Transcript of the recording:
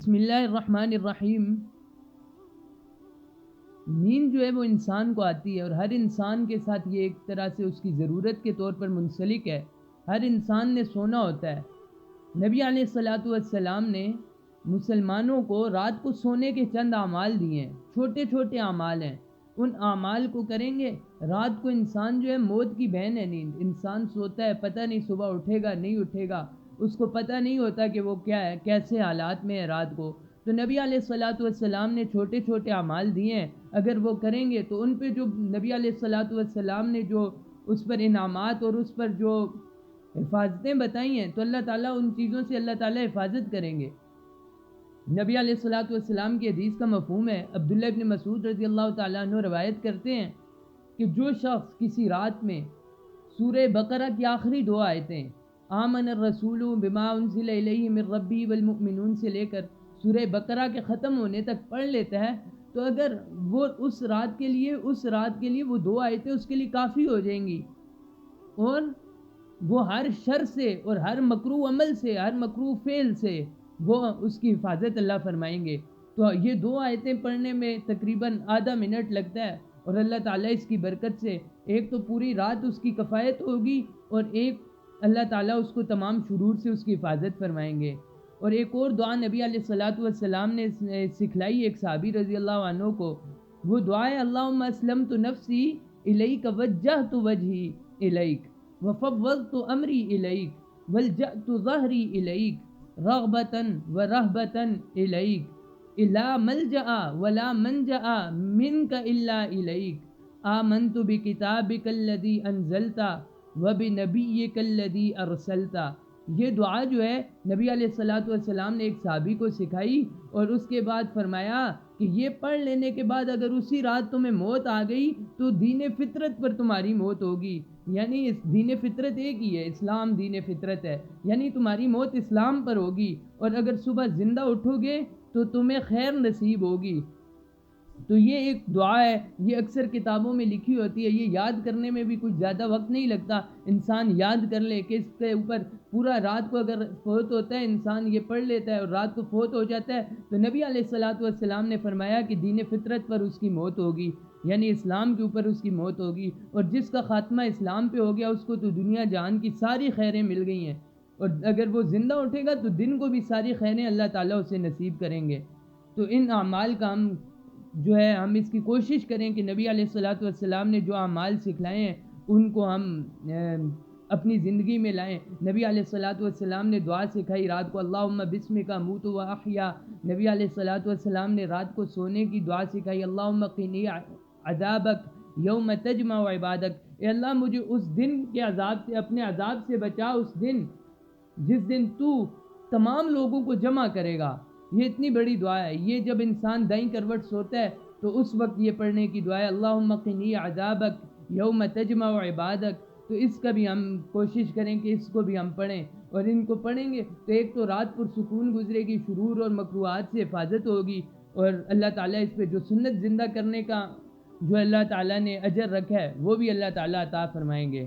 بسم اللہ الرحمن الرحیم۔ نیند جو ہے وہ انسان کو آتی ہے، اور ہر انسان کے ساتھ یہ ایک طرح سے اس کی ضرورت کے طور پر منسلک ہے۔ ہر انسان نے سونا ہوتا ہے۔ نبی علیہ الصلاۃ والسلام نے مسلمانوں کو رات کو سونے کے چند اعمال دیے ہیں، چھوٹے چھوٹے اعمال ہیں۔ ان اعمال کو کریں گے، رات کو انسان جو ہے موت کی بہن ہے نیند۔ انسان سوتا ہے، پتہ نہیں صبح اٹھے گا نہیں اٹھے گا، اس کو پتہ نہیں ہوتا کہ وہ کیا ہے، کیسے حالات میں ہے رات کو۔ تو نبی علیہ الصلاۃ والسلام نے چھوٹے چھوٹے اعمال دیے ہیں، اگر وہ کریں گے تو ان پہ جو نبی علیہ الصلاۃ والسلام نے جو اس پر انعامات اور اس پر جو حفاظتیں بتائی ہیں، تو اللہ تعالیٰ ان چیزوں سے اللہ تعالیٰ حفاظت کریں گے۔ نبی علیہ الصلاۃ والسلام کی حدیث کا مفہوم ہے، عبداللہ ابن مسعود رضی اللہ تعالیٰ عنہ روایت کرتے ہیں کہ جو شخص کسی رات میں سورہ بقرہ کی آخری دو آیتیں آمن الرسول بما انزل الیہ من ربی والمؤمنون سے لے کر سورہ بقرہ کے ختم ہونے تک پڑھ لیتا ہے، تو اگر وہ اس رات کے لیے وہ دو آیتیں اس کے لیے کافی ہو جائیں گی، اور وہ ہر شر سے اور ہر مکروہ عمل سے، ہر مکروہ فعل سے وہ اس کی حفاظت اللہ فرمائیں گے۔ تو یہ دو آیتیں پڑھنے میں تقریباً آدھا منٹ لگتا ہے، اور اللہ تعالیٰ اس کی برکت سے ایک تو پوری رات اس کی کفایت ہوگی، اور ایک اللہ تعالیٰ اس کو تمام شرور سے اس کی حفاظت فرمائیں گے۔ اور ایک اور دعا نبی علیہ الصلاۃ والسلام نے سکھلائی ایک صحابی رضی اللہ عنہ کو، وہ دعا ہے اللہم اسلمت نفسی الیک وجہت وجہی الیک وفوضت امری الیک والجأت ظہری الیک رغبتا ورہبتا الیک الا ملجأ ولا منجأ منک الا الیک آمنت بکتابک الذی انزلت وبنبیک الذی ارسلت۔ یہ دعا جو ہے نبی علیہ الصلاۃ والسلام نے ایک صحابی کو سکھائی، اور اس کے بعد فرمایا کہ یہ پڑھ لینے کے بعد اگر اسی رات تمہیں موت آ گئی تو دین فطرت پر تمہاری موت ہوگی۔ یعنی اس دین فطرت ایک ہی ہے، اسلام دین فطرت ہے، یعنی تمہاری موت اسلام پر ہوگی، اور اگر صبح زندہ اٹھو گے تو تمہیں خیر نصیب ہوگی۔ تو یہ ایک دعا ہے، یہ اکثر کتابوں میں لکھی ہوتی ہے، یہ یاد کرنے میں بھی کچھ زیادہ وقت نہیں لگتا، انسان یاد کر لے کہ اس کے اوپر پورا رات کو اگر فوت ہوتا ہے انسان یہ پڑھ لیتا ہے اور رات کو فوت ہو جاتا ہے، تو نبی علیہ الصلاۃ والسلام نے فرمایا کہ دین فطرت پر اس کی موت ہوگی، یعنی اسلام کے اوپر اس کی موت ہوگی، اور جس کا خاتمہ اسلام پہ ہو گیا اس کو تو دنیا جہان کی ساری خیریں مل گئی ہیں، اور اگر وہ زندہ اٹھے گا تو دن کو بھی ساری خیریں اللہ تعالیٰ اسے نصیب کریں گے۔ تو ان اعمال کا ہم اس کی کوشش کریں کہ نبی علیہ الصلاۃ والسلام نے جو اعمال سکھلائے ہیں ان کو ہم اپنی زندگی میں لائیں۔ نبی علیہ الصلاۃ والسلام نے دعا سکھائی رات کو اللہم بسمک اموت و احیا۔ نبی علیہ الصلاۃ والسلام نے رات کو سونے کی دعا سکھائی اللہم قنی عذابک یوم تجمع عبادک۔ اے اللہ مجھے اس دن کے عذاب سے، اپنے عذاب سے بچا، اس دن جس دن تو تمام لوگوں کو جمع کرے گا۔ یہ اتنی بڑی دعا ہے، یہ جب انسان دائیں کروٹ سوتا ہے تو اس وقت یہ پڑھنے کی دعا ہے اللہم قنی عذابک یوم تجمع عبادک۔ تو اس کا بھی ہم کوشش کریں کہ اس کو بھی ہم پڑھیں، اور ان کو پڑھیں گے تو ایک تو رات پر سکون گزرے گی، شرور اور مکروہات سے حفاظت ہوگی، اور اللہ تعالیٰ اس پہ جو سنت زندہ کرنے کا جو اللہ تعالیٰ نے اجر رکھا ہے وہ بھی اللہ تعالیٰ عطا فرمائیں گے۔